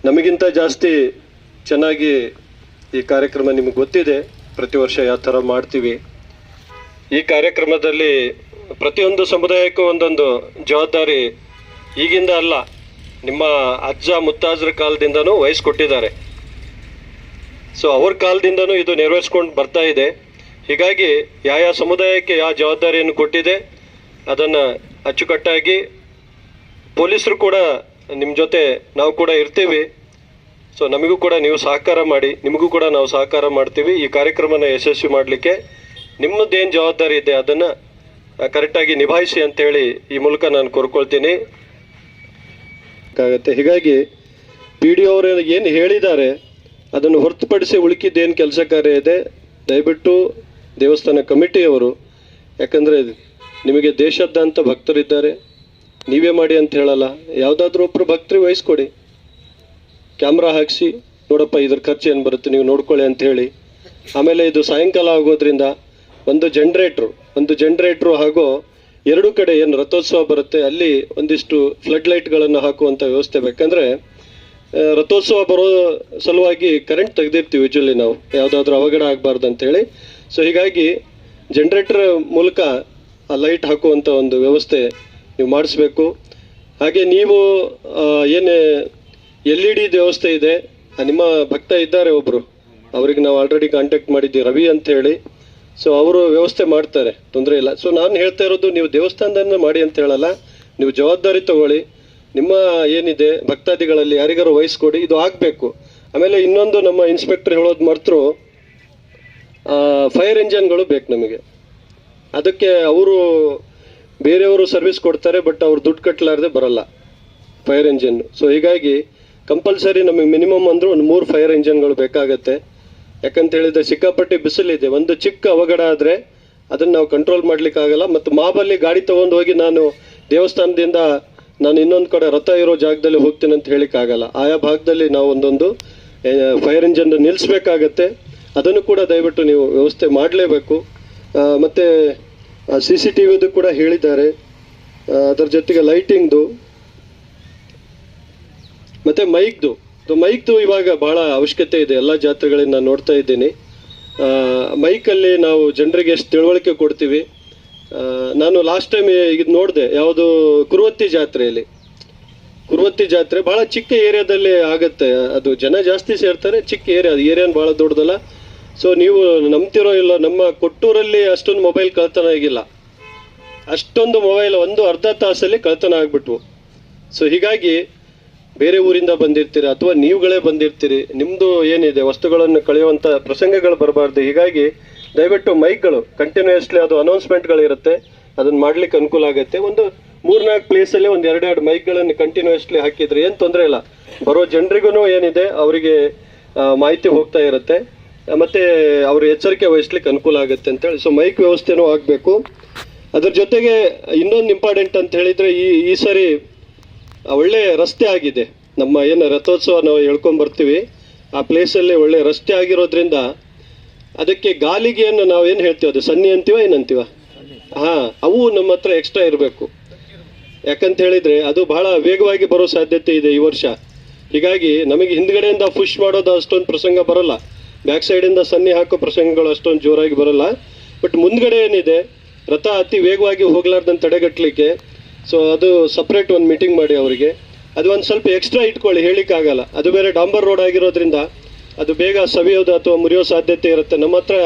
ನಮಗಿಂತ ಜಾಸ್ತಿ ಚೆನ್ನಾಗಿ ಈ ಕಾರ್ಯಕ್ರಮ ನಿಮಗೆ ಗೊತ್ತಿದೆ. ಪ್ರತಿ ವರ್ಷ ಯಾವ ಥರ ಮಾಡ್ತೀವಿ. ಈ ಕಾರ್ಯಕ್ರಮದಲ್ಲಿ ಪ್ರತಿಯೊಂದು ಸಮುದಾಯಕ್ಕೂ ಒಂದೊಂದು ಜವಾಬ್ದಾರಿ ಈಗಿಂದ ಅಲ್ಲ, ನಿಮ್ಮ ಅಜ್ಜ ಮುತ್ತಾಜ್ರ ಕಾಲದಿಂದನೂ ವಹಿಸ್ಕೊಟ್ಟಿದ್ದಾರೆ. ಸೊ ಅವ್ರ ಕಾಲದಿಂದನೂ ಇದು ನೆರವೇರಿಸ್ಕೊಂಡು ಬರ್ತಾ ಇದೆ. ಹೀಗಾಗಿ ಯಾವ ಸಮುದಾಯಕ್ಕೆ ಯಾವ ಜವಾಬ್ದಾರಿಯನ್ನು ಕೊಟ್ಟಿದೆ ಅದನ್ನು ಅಚ್ಚುಕಟ್ಟಾಗಿ ಪೊಲೀಸರು ಕೂಡ ನಿಮ್ಮ ಜೊತೆ ನಾವು ಕೂಡ ಇರ್ತೀವಿ. ಸೊ ನಮಗೂ ಕೂಡ ನೀವು ಸಹಕಾರ ಮಾಡಿ, ನಿಮಗೂ ಕೂಡ ನಾವು ಸಹಕಾರ ಮಾಡ್ತೀವಿ. ಈ ಕಾರ್ಯಕ್ರಮನ ಯಶಸ್ವಿ ಮಾಡಲಿಕ್ಕೆ ನಿಮ್ಮದೇನು ಜವಾಬ್ದಾರಿ ಇದೆ ಅದನ್ನು ಕರೆಕ್ಟಾಗಿ ನಿಭಾಯಿಸಿ ಅಂತೇಳಿ ಈ ಮೂಲಕ ನಾನು ಕೋರ್ಕೊಳ್ತೀನಿ. ಹೀಗಾಗಿ PDO ಅವರು ಏನು ಹೇಳಿದ್ದಾರೆ ಅದನ್ನು ಹೊರತುಪಡಿಸಿ ಉಳುಕಿದ್ದೇನು ಕೆಲಸ ಕಾರ್ಯ ಇದೆ ದಯವಿಟ್ಟು ದೇವಸ್ಥಾನ ಕಮಿಟಿಯವರು, ಯಾಕಂದರೆ ನಿಮಗೆ ದೇಶಾದ್ಯಂತ ಭಕ್ತರಿದ್ದಾರೆ, ನೀವೇ ಮಾಡಿ ಅಂತ ಹೇಳಲ್ಲ, ಯಾವುದಾದ್ರೂ ಒಬ್ಬರು ಭಕ್ತರಿಗೆ ವಹಿಸ್ಕೊಡಿ, ಕ್ಯಾಮ್ರಾ ಹಾಕಿಸಿ ನೋಡಪ್ಪ ಇದ್ರ ಖರ್ಚು ಏನು ಬರುತ್ತೆ ನೀವು ನೋಡ್ಕೊಳ್ಳಿ ಅಂತ ಹೇಳಿ. ಆಮೇಲೆ ಇದು ಸಾಯಂಕಾಲ ಆಗೋದ್ರಿಂದ ಒಂದು ಜನ್ರೇಟ್ರು ಹಾಗೂ ಎರಡೂ ಕಡೆ ಏನು ರಥೋತ್ಸವ ಬರುತ್ತೆ ಅಲ್ಲಿ ಒಂದಿಷ್ಟು ಫ್ಲಡ್ ಲೈಟ್ಗಳನ್ನು ಹಾಕುವಂಥ ವ್ಯವಸ್ಥೆ ಬೇಕಂದರೆ ರಥೋತ್ಸವ ಬರೋ ಸಲುವಾಗಿ ಕರೆಂಟ್ ತೆಗೆದಿರ್ತೀವಿ ಯೂಶ್ವಲಿ ನಾವು, ಯಾವುದಾದ್ರೂ ಅವಘಡ ಆಗಬಾರ್ದು ಅಂತೇಳಿ. ಸೊ ಹೀಗಾಗಿ ಜನ್ರೇಟರ್ ಮೂಲಕ ಆ ಲೈಟ್ ಹಾಕುವಂಥ ಒಂದು ವ್ಯವಸ್ಥೆ ನೀವು ಮಾಡಿಸ್ಬೇಕು. ಹಾಗೆ ನೀವು ಏನು LED ವ್ಯವಸ್ಥೆ ಇದೆ, ನಿಮ್ಮ ಭಕ್ತ ಇದ್ದಾರೆ ಒಬ್ಬರು, ಅವ್ರಿಗೆ ನಾವು ಆಲ್ರೆಡಿ ಕಾಂಟ್ಯಾಕ್ಟ್ ಮಾಡಿದ್ದೀವಿ, ರವಿ ಅಂತ ಹೇಳಿ. ಸೊ ಅವರು ವ್ಯವಸ್ಥೆ ಮಾಡ್ತಾರೆ, ತೊಂದರೆ ಇಲ್ಲ. ಸೊ ನಾನು ಹೇಳ್ತಾ ಇರೋದು ನೀವು ದೇವಸ್ಥಾನದಿಂದ ಮಾಡಿ ಅಂತ ಹೇಳಲ್ಲ, ನೀವು ಜವಾಬ್ದಾರಿ ತಗೊಳ್ಳಿ. ನಿಮ್ಮ ಏನಿದೆ ಭಕ್ತಾದಿಗಳಲ್ಲಿ ಯಾರಿಗಾರು ವಹಿಸ್ಕೊಡಿ, ಇದು ಆಗಬೇಕು. ಆಮೇಲೆ ಇನ್ನೊಂದು ನಮ್ಮ ಇನ್ಸ್ಪೆಕ್ಟರ್ ಹೇಳೋದು ಮರ್ತರು, ಫೈರ್ ಇಂಜನ್ಗಳು ಬೇಕು ನಮಗೆ. ಅದಕ್ಕೆ ಅವರು ಬೇರೆಯವರು ಸರ್ವಿಸ್ ಕೊಡ್ತಾರೆ, ಬಟ್ ಅವ್ರು ದುಡ್ಡು ಕಟ್ಟಲಾರದೆ ಬರಲ್ಲ ಫೈರ್ ಇಂಜಿನ್. ಸೊ ಹೀಗಾಗಿ ಕಂಪಲ್ಸರಿ ನಮಗೆ ಮಿನಿಮಮ್ ಅಂದರೂ ಒಂದು 3 ಫೈರ್ ಇಂಜನ್ಗಳು ಬೇಕಾಗತ್ತೆ. ಯಾಕಂತ ಹೇಳಿದ್ರೆ ಸಿಕ್ಕಾಪಟ್ಟೆ ಬಿಸಿಲಿದೆ, ಒಂದು ಚಿಕ್ಕ ಅವಘಡ ಆದರೆ ಅದನ್ನು ನಾವು ಕಂಟ್ರೋಲ್ ಮಾಡ್ಲಿಕ್ಕಾಗಲ್ಲ. ಮತ್ತು ಮಾಬಲ್ಲಿ ಗಾಡಿ ತೊಗೊಂಡು ಹೋಗಿ ನಾನು ದೇವಸ್ಥಾನದಿಂದ ನಾನು ಇನ್ನೊಂದು ಕಡೆ ರಥ ಇರೋ ಜಾಗದಲ್ಲಿ ಹೋಗ್ತೀನಿ ಅಂತ ಹೇಳಿಕ್ಕಾಗಲ್ಲ. ಆಯಾ ಭಾಗದಲ್ಲಿ ನಾವು ಒಂದೊಂದು ಫೈರ್ ಇಂಜನ್ ನಿಲ್ಲಿಸ್ಬೇಕಾಗತ್ತೆ. ಅದನ್ನು ಕೂಡ ದಯವಿಟ್ಟು ನೀವು ವ್ಯವಸ್ಥೆ ಮಾಡಲೇಬೇಕು. ಮತ್ತು CCTVದು ಕೂಡ ಹೇಳಿದ್ದಾರೆ, ಅದರ ಜೊತೆಗೆ ಲೈಟಿಂಗ್ದು ಮತ್ತು ಮೈಕ್ದು ಇವಾಗ ಬಹಳ ಅವಶ್ಯಕತೆ ಇದೆ. ಎಲ್ಲ ಜಾತ್ರೆಗಳಲ್ಲಿ ನಾನು ನೋಡ್ತಾ ಇದ್ದೀನಿ, ಮೈಕಲ್ಲಿ ನಾವು ಜನರಿಗೆ ಎಷ್ಟು ತಿಳುವಳಿಕೆ ಕೊಡ್ತೀವಿ. ನಾನು ಲಾಸ್ಟ್ ಟೈಮ್ ಈಗ ನೋಡಿದೆ, ಯಾವುದು ಕುರುವತ್ತಿ ಜಾತ್ರೆ ಭಾಳ ಚಿಕ್ಕ ಏರಿಯಾದಲ್ಲಿ ಆಗುತ್ತೆ. ಅದು ಜನ ಜಾಸ್ತಿ ಸೇರ್ತಾರೆ, ಚಿಕ್ಕ ಏರಿಯಾನ ಭಾಳ ದೊಡ್ಡದಲ್ಲ. ಸೊ ನೀವು ನಂಬ್ತಿರೋ ಇಲ್ಲ, ನಮ್ಮ ಕೊಟ್ಟೂರಲ್ಲಿ ಅಷ್ಟೊಂದು ಮೊಬೈಲ್ ಕಳ್ತನ ಆಗಿಲ್ಲ, ಅಷ್ಟೊಂದು ಮೊಬೈಲ್ ಒಂದು ಅರ್ಧ ತಾಸಲ್ಲಿ ಕಳ್ತನ ಆಗ್ಬಿಟ್ವು. ಸೊ ಹೀಗಾಗಿ ಬೇರೆ ಊರಿಂದ ಬಂದಿರ್ತೀರಿ ಅಥವಾ ನೀವುಗಳೇ ಬಂದಿರ್ತೀರಿ, ನಿಮ್ಮದು ಏನಿದೆ ವಸ್ತುಗಳನ್ನು ಕಳೆಯುವಂಥ ಪ್ರಸಂಗಗಳು ಬರಬಾರ್ದು. ಹೀಗಾಗಿ ದಯವಿಟ್ಟು ಮೈಕ್ಗಳು ಕಂಟಿನ್ಯೂಸ್ಲಿ ಅದು ಅನೌನ್ಸ್ಮೆಂಟ್ಗಳಿರುತ್ತೆ, ಅದನ್ನು ಮಾಡ್ಲಿಕ್ಕೆ ಅನುಕೂಲ ಆಗುತ್ತೆ. ಒಂದು 3-4 ಪ್ಲೇಸಲ್ಲಿ ಒಂದು 2 ಮೈಕ್ಗಳನ್ನು ಕಂಟಿನ್ಯೂಸ್ಲಿ ಹಾಕಿದ್ರೆ ಏನು ತೊಂದರೆ ಇಲ್ಲ. ಬರೋ ಜನರಿಗೂ ಏನಿದೆ ಅವರಿಗೆ ಮಾಹಿತಿ ಹೋಗ್ತಾ ಇರುತ್ತೆ, ಮತ್ತು ಅವರು ಎಚ್ಚರಿಕೆ ವಹಿಸ್ಲಿಕ್ಕೆ ಅನುಕೂಲ ಆಗುತ್ತೆ ಅಂತೇಳಿ. ಸೊ ಮೈಕ್ ವ್ಯವಸ್ಥೆನೂ ಆಗಬೇಕು. ಅದ್ರ ಜೊತೆಗೆ ಇನ್ನೊಂದು ಇಂಪಾರ್ಟೆಂಟ್ ಅಂತ ಹೇಳಿದರೆ ಈ ಸರಿ ಒಳ್ಳೆ ರಸ್ತೆ ಆಗಿದೆ. ನಮ್ಮ ಏನು ರಥೋತ್ಸವ ನಾವು ಹೇಳ್ಕೊಂಬರ್ತೀವಿ ಆ ಪ್ಲೇಸಲ್ಲಿ ಒಳ್ಳೆ ರಸ್ತೆ ಆಗಿರೋದ್ರಿಂದ ಅದಕ್ಕೆ ಗಾಲಿಗೆ ಏನು ನಾವು ಏನು ಹೇಳ್ತೀವಿ, ಅದು ಸನ್ನಿ ಅಂತೀವ ಏನಂತೀವ, ಅವು ನಮ್ಮ ಹತ್ರ ಎಕ್ಸ್ಟ್ರಾ ಇರಬೇಕು. ಯಾಕಂತ ಹೇಳಿದರೆ ಅದು ಬಹಳ ವೇಗವಾಗಿ ಬರೋ ಸಾಧ್ಯತೆ ಇದೆ ಈ ವರ್ಷ. ಹೀಗಾಗಿ ನಮಗೆ ಹಿಂದ್ಗಡೆಯಿಂದ ಪುಷ್ ಮಾಡೋದು ಅಷ್ಟೊಂದು ಪ್ರಸಂಗ ಬರಲ್ಲ, ಬ್ಯಾಕ್ ಸೈಡಿಂದ ಸನ್ನಿ ಹಾಕೋ ಪ್ರಸಂಗಗಳು ಅಷ್ಟೊಂದು ಜೋರಾಗಿ ಬರಲ್ಲ. ಬಟ್ ಮುಂದ್ಗಡೆ ಏನಿದೆ ರಥ ಅತಿ ವೇಗವಾಗಿ ಹೋಗ್ಲಾರ್ದಂತ ತಡೆಗಟ್ಟಲಿಕ್ಕೆ. ಸೊ ಅದು ಸಪ್ರೇಟ್ ಒಂದು ಮೀಟಿಂಗ್ ಮಾಡಿ ಅವರಿಗೆ. ಅದು ಒಂದು ಸ್ವಲ್ಪ ಎಕ್ಸ್ಟ್ರಾ ಇಟ್ಕೊಳ್ಳಿ, ಹೇಳಿಕ್ಕಾಗಲ್ಲ. ಅದು ಬೇರೆ ಡಾಂಬರ್ ರೋಡ್ ಆಗಿರೋದ್ರಿಂದ ಅದು ಬೇಗ ಸವಿಯೋದು ಅಥವಾ ಮುರಿಯೋ ಸಾಧ್ಯತೆ ಇರುತ್ತೆ. ನಮ್ಮ ಹತ್ರ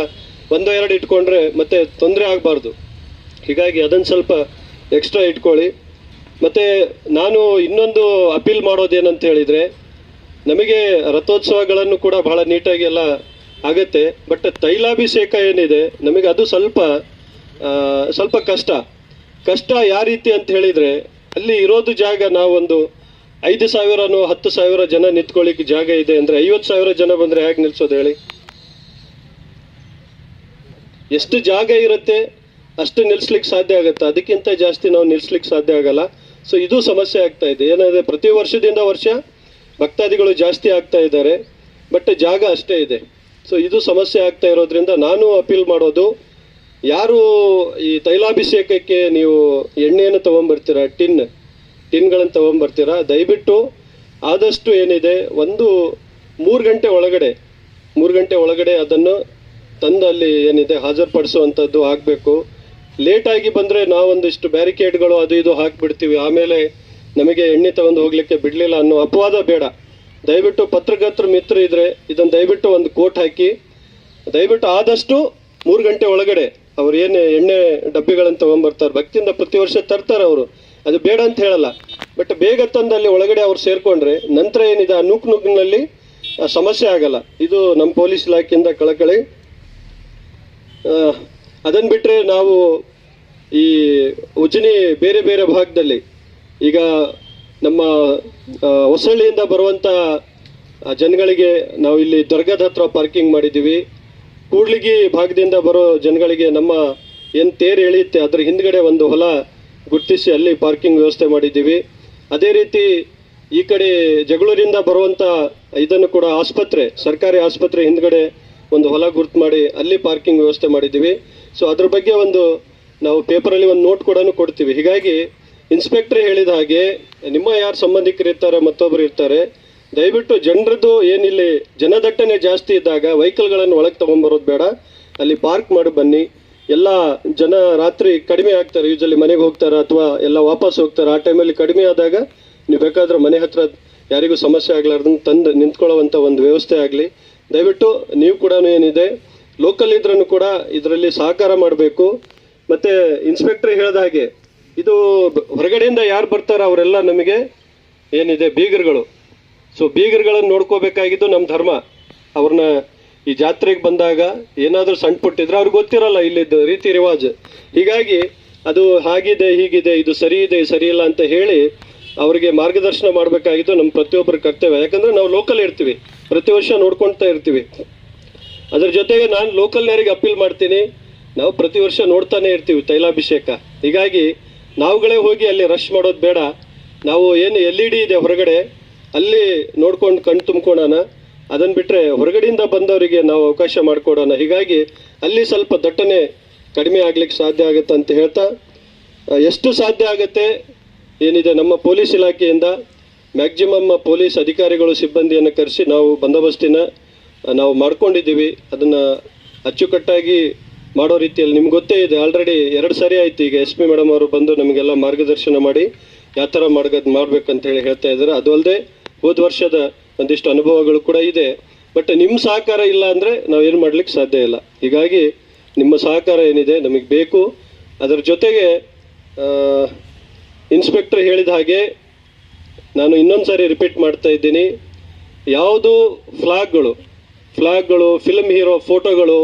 1-2 ಇಟ್ಕೊಂಡ್ರೆ ಮತ್ತೆ ತೊಂದರೆ ಆಗಬಾರ್ದು. ಹೀಗಾಗಿ ಅದನ್ನು ಸ್ವಲ್ಪ ಎಕ್ಸ್ಟ್ರಾ ಇಟ್ಕೊಳ್ಳಿ. ಮತ್ತು ನಾನು ಇನ್ನೊಂದು ಅಪೀಲ್ ಮಾಡೋದೇನಂತ ಹೇಳಿದರೆ, ನಮಗೆ ರಥೋತ್ಸವಗಳನ್ನು ಕೂಡ ಬಹಳ ನೀಟಾಗಿ ಎಲ್ಲ ಆಗುತ್ತೆ. ಬಟ್ ತೈಲಾಭಿಷೇಕ ಏನಿದೆ ನಮಗೆ ಅದು ಸ್ವಲ್ಪ ಕಷ್ಟ ಯಾವ ರೀತಿ ಅಂತ ಹೇಳಿದರೆ, ಅಲ್ಲಿ ಇರೋದು ಜಾಗ ನಾವೊಂದು 5,000ನೋ 10,000 ಜನ ನಿಂತ್ಕೊಳ್ಳಿಕ್ಕೆ ಜಾಗ ಇದೆ ಅಂದರೆ 50,000 ಜನ ಬಂದರೆ ಹೇಗೆ ನಿಲ್ಸೋದು ಹೇಳಿ? ಎಷ್ಟು ಜಾಗ ಇರುತ್ತೆ ಅಷ್ಟು ನಿಲ್ಸ್ಲಿಕ್ಕೆ ಸಾಧ್ಯ ಆಗುತ್ತೆ, ಅದಕ್ಕಿಂತ ಜಾಸ್ತಿ ನಾವು ನಿಲ್ಸ್ಲಿಕ್ಕೆ ಸಾಧ್ಯ ಆಗಲ್ಲ. ಸೊ ಇದು ಸಮಸ್ಯೆ ಆಗ್ತಾ ಇದೆ. ಏನಾದರೆ ಪ್ರತಿ ವರ್ಷದಿಂದ ವರ್ಷ ಭಕ್ತಾದಿಗಳು ಜಾಸ್ತಿ ಆಗ್ತಾ ಇದ್ದಾರೆ, ಬಟ್ ಜಾಗ ಅಷ್ಟೇ ಇದೆ. ಸೊ ಇದು ಸಮಸ್ಯೆ ಆಗ್ತಾ ಇರೋದ್ರಿಂದ ನಾನು ಅಪೀಲ್ ಮಾಡೋದು, ಯಾರು ಈ ತೈಲಾಭಿಷೇಕಕ್ಕೆ ನೀವು ಎಣ್ಣೆಯನ್ನು ತೊಗೊಂಬರ್ತೀರಾ, ಟಿನ್ಗಳನ್ನು ತೊಗೊಂಬರ್ತೀರಾ, ದಯವಿಟ್ಟು ಆದಷ್ಟು ಏನಿದೆ ಒಂದು 3 ಗಂಟೆ ಒಳಗಡೆ ಅದನ್ನು ತಂದು ಅಲ್ಲಿ ಏನಿದೆ ಹಾಜರುಪಡಿಸುವಂಥದ್ದು ಆಗಬೇಕು. ಲೇಟಾಗಿ ಬಂದರೆ ನಾವೊಂದಿಷ್ಟು ಬ್ಯಾರಿಕೇಡ್ಗಳು ಅದು ಇದು ಹಾಕಿಬಿಡ್ತೀವಿ, ಆಮೇಲೆ ನಮಗೆ ಎಣ್ಣೆ ತಗೊಂಡು ಹೋಗಲಿಕ್ಕೆ ಬಿಡಲಿಲ್ಲ ಅನ್ನೋ ಅಪವಾದ ಬೇಡ. ದಯವಿಟ್ಟು ಪತ್ರಕರ್ತರ ಮಿತ್ರ ಇದ್ದರೆ ಇದನ್ನು ದಯವಿಟ್ಟು ಒಂದು ಕೋಟ್ ಹಾಕಿ, ದಯವಿಟ್ಟು ಆದಷ್ಟು 3 ಗಂಟೆ ಒಳಗಡೆ ಅವ್ರು ಏನು ಎಣ್ಣೆ ಡಬ್ಬಿಗಳನ್ನು ತೊಗೊಂಬರ್ತಾರೆ, ಭಕ್ತಿಯಿಂದ ಪ್ರತಿ ವರ್ಷ ತರ್ತಾರೆ ಅವರು, ಅದು ಬೇಡ ಅಂತ ಹೇಳಲ್ಲ. ಬಟ್ ಬೇಗ ತಂದು ಅಲ್ಲಿ ಒಳಗಡೆ ಅವ್ರು ಸೇರಿಕೊಂಡ್ರೆ ನಂತರ ಏನಿದೆ ಆ ನೂಕಿನಲ್ಲಿ ಸಮಸ್ಯೆ ಆಗಲ್ಲ. ಇದು ನಮ್ಮ ಪೊಲೀಸ್ ಇಲಾಖೆಯಿಂದ ಕಳಕಳಿ. ಅದನ್ನು ಬಿಟ್ಟರೆ ನಾವು ಈ ಉಜ್ಜಿನಿ ಬೇರೆ ಬೇರೆ ಭಾಗದಲ್ಲಿ ಈಗ ನಮ್ಮ ಹೊಸಳ್ಳಿಯಿಂದ ಬರುವಂಥ ಜನಗಳಿಗೆ ನಾವು ಇಲ್ಲಿ ದರ್ಗಾದ ಹತ್ರ ಪಾರ್ಕಿಂಗ್ ಮಾಡಿದ್ದೀವಿ. ಕೂಡ್ಲಿಗಿ ಭಾಗದಿಂದ ಬರೋ ಜನಗಳಿಗೆ ನಮ್ಮ ಏನು ತೇರು ಎಳೆಯುತ್ತೆ ಅದರ ಹಿಂದ್ಗಡೆ ಒಂದು ಹೊಲ ಗುರ್ತಿಸಿ ಅಲ್ಲಿ ಪಾರ್ಕಿಂಗ್ ವ್ಯವಸ್ಥೆ ಮಾಡಿದ್ದೀವಿ. ಅದೇ ರೀತಿ ಈ ಕಡೆ ಜಗಳೂರಿಂದ ಬರುವಂಥ ಇದನ್ನು ಕೂಡ ಸರ್ಕಾರಿ ಆಸ್ಪತ್ರೆ ಹಿಂದ್ಗಡೆ ಒಂದು ಹೊಲ ಗುರ್ತು ಮಾಡಿ ಅಲ್ಲಿ ಪಾರ್ಕಿಂಗ್ ವ್ಯವಸ್ಥೆ ಮಾಡಿದ್ದೀವಿ. ಸೊ ಅದ್ರ ಬಗ್ಗೆ ನಾವು ಪೇಪರಲ್ಲಿ ಒಂದು ನೋಟ್ ಕೂಡ ಕೊಡ್ತೀವಿ. ಹೀಗಾಗಿ ಇನ್ಸ್ಪೆಕ್ಟರ್ ಹೇಳಿದ ಹಾಗೆ ನಿಮ್ಮ ಯಾರು ಸಂಬಂಧಿಕರು ಇರ್ತಾರೆ, ಮತ್ತೊಬ್ಬರು ಇರ್ತಾರೆ, ದಯವಿಟ್ಟು ಜನರದ್ದು ಏನಿಲ್ಲಿ ಜನದಟ್ಟಣೆ ಜಾಸ್ತಿ ಇದ್ದಾಗ ವೆಹಿಕಲ್ಗಳನ್ನು ಒಳಗೆ ತೊಗೊಂಬರೋದು ಬೇಡ, ಅಲ್ಲಿ ಪಾರ್ಕ್ ಮಾಡಿ ಬನ್ನಿ. ಎಲ್ಲ ಜನ ರಾತ್ರಿ ಕಡಿಮೆ ಆಗ್ತಾರೆ, ಯೂಶಲಿ ಮನೆಗೆ ಹೋಗ್ತಾರೆ ಅಥವಾ ಎಲ್ಲ ವಾಪಸ್ ಹೋಗ್ತಾರೆ. ಆ ಟೈಮಲ್ಲಿ ಕಡಿಮೆ ಆದಾಗ ನೀವು ಬೇಕಾದ್ರೆ ಮನೆ ಹತ್ರ ಯಾರಿಗೂ ಸಮಸ್ಯೆ ಆಗಲಾರ್ದಂಗೆ ತಂದು ನಿಂತ್ಕೊಳ್ಳುವಂಥ ಒಂದು ವ್ಯವಸ್ಥೆ ಆಗಲಿ. ದಯವಿಟ್ಟು ನೀವು ಕೂಡ ಏನಿದೆ ಲೋಕಲ್ ಇದ್ರೂ ಕೂಡ ಇದರಲ್ಲಿ ಸಹಕಾರ ಮಾಡಬೇಕು. ಮತ್ತು ಇನ್ಸ್ಪೆಕ್ಟರ್ ಹೇಳಿದ ಹಾಗೆ ಇದು ಹೊರಗಡೆಯಿಂದ ಯಾರು ಬರ್ತಾರೋ ಅವರೆಲ್ಲ ನಮಗೆ ಏನಿದೆ ಬೀಗರುಗಳು. ಸೊ ಬೀಗರುಗಳನ್ನು ನೋಡ್ಕೋಬೇಕಾಗಿದ್ದು ನಮ್ಮ ಧರ್ಮ. ಅವ್ರನ್ನ ಈ ಜಾತ್ರೆಗೆ ಬಂದಾಗ ಏನಾದರೂ ಸಣ್ಣ ಪುಟ್ಟಿದ್ರೆ ಅವ್ರಿಗೆ ಗೊತ್ತಿರಲ್ಲ ಇಲ್ಲಿದ್ದು ರೀತಿ ರಿವಾಜ್. ಹೀಗಾಗಿ ಅದು ಹಾಗಿದೆ ಹೀಗಿದೆ, ಇದು ಸರಿ ಇದೆ ಸರಿ ಇಲ್ಲ ಅಂತ ಹೇಳಿ ಅವರಿಗೆ ಮಾರ್ಗದರ್ಶನ ಮಾಡಬೇಕಾಗಿದ್ದು ನಮ್ಮ ಪ್ರತಿಯೊಬ್ಬರ ಕರ್ತವ್ಯ. ಯಾಕಂದರೆ ನಾವು ಲೋಕಲ್ ಇರ್ತೀವಿ, ಪ್ರತಿ ವರ್ಷ ನೋಡ್ಕೊಳ್ತಾ ಇರ್ತೀವಿ. ಅದರ ಜೊತೆಗೆ ನಾನು ಲೋಕಲ್ನವರಿಗೆ ಅಪೀಲ್ ಮಾಡ್ತೀನಿ, ನಾವು ಪ್ರತಿ ವರ್ಷ ನೋಡ್ತಾನೆ ಇರ್ತೀವಿ ತೈಲಾಭಿಷೇಕ. ಹೀಗಾಗಿ ನಾವುಗಳೇ ಹೋಗಿ ಅಲ್ಲಿ ರಶ್ ಮಾಡೋದು ಬೇಡ. ನಾವು ಏನು LED ಇದೆ ಹೊರಗಡೆ ಅಲ್ಲಿ ನೋಡ್ಕೊಂಡು ಕಣ್ಣು ತುಂಬ್ಕೊಳ್ಳೋಣ. ಅದನ್ನು ಬಿಟ್ಟರೆ ಹೊರಗಡೆಯಿಂದ ಬಂದವರಿಗೆ ನಾವು ಅವಕಾಶ ಮಾಡಿಕೊಡೋಣ. ಹೀಗಾಗಿ ಅಲ್ಲಿ ಸ್ವಲ್ಪ ದಟ್ಟಣೆ ಕಡಿಮೆ ಆಗ್ಲಿಕ್ಕೆ ಸಾಧ್ಯ ಆಗುತ್ತೆ ಅಂತ ಹೇಳ್ತಾ, ಎಷ್ಟು ಸಾಧ್ಯ ಆಗುತ್ತೆ ಏನಿದೆ ನಮ್ಮ ಪೊಲೀಸ್ ಇಲಾಖೆಯಿಂದ ಮ್ಯಾಕ್ಸಿಮಮ್ ಪೊಲೀಸ್ ಅಧಿಕಾರಿಗಳು ಸಿಬ್ಬಂದಿಯನ್ನು ಕರೆಸಿ ನಾವು ಬಂದೋಬಸ್ತಿನ ನಾವು ಮಾಡ್ಕೊಂಡಿದ್ದೀವಿ. ಅದನ್ನು ಅಚ್ಚುಕಟ್ಟಾಗಿ ಮಾಡೋ ರೀತಿಯಲ್ಲಿ ನಿಮ್ಗೆ ಗೊತ್ತೇ ಇದೆ, ಆಲ್ರೆಡಿ 2 ಸಾರಿ ಆಯಿತು. ಈಗ SP ಮೇಡಮ್ ಅವರು ಬಂದು ನಮಗೆಲ್ಲ ಮಾರ್ಗದರ್ಶನ ಮಾಡಿ ಯಾವ ಥರ ಮಾಡ್ಬೇಕಂತ ಹೇಳಿ ಹೇಳ್ತಾ ಇದ್ದಾರೆ. ಅದು ಅಲ್ಲದೆ ಹೋದ ವರ್ಷದ ಒಂದಿಷ್ಟು ಅನುಭವಗಳು ಕೂಡ ಇದೆ. ಬಟ್ ನಿಮ್ಮ ಸಹಕಾರ ಇಲ್ಲ ಅಂದರೆ ನಾವೇನು ಮಾಡ್ಲಿಕ್ಕೆ ಸಾಧ್ಯ ಇಲ್ಲ. ಹೀಗಾಗಿ ನಿಮ್ಮ ಸಹಕಾರ ಏನಿದೆ ನಮಗೆ ಬೇಕು. ಅದರ ಜೊತೆಗೆ ಇನ್ಸ್ಪೆಕ್ಟರ್ ಹೇಳಿದ ಹಾಗೆ ನಾನು ಇನ್ನೊಂದು ಸಾರಿ ರಿಪೀಟ್ ಮಾಡ್ತಾ ಇದ್ದೀನಿ, ಯಾವುದು ಫ್ಲಾಗ್ಗಳು ಫಿಲ್ಮ್ ಹೀರೋ ಫೋಟೋಗಳು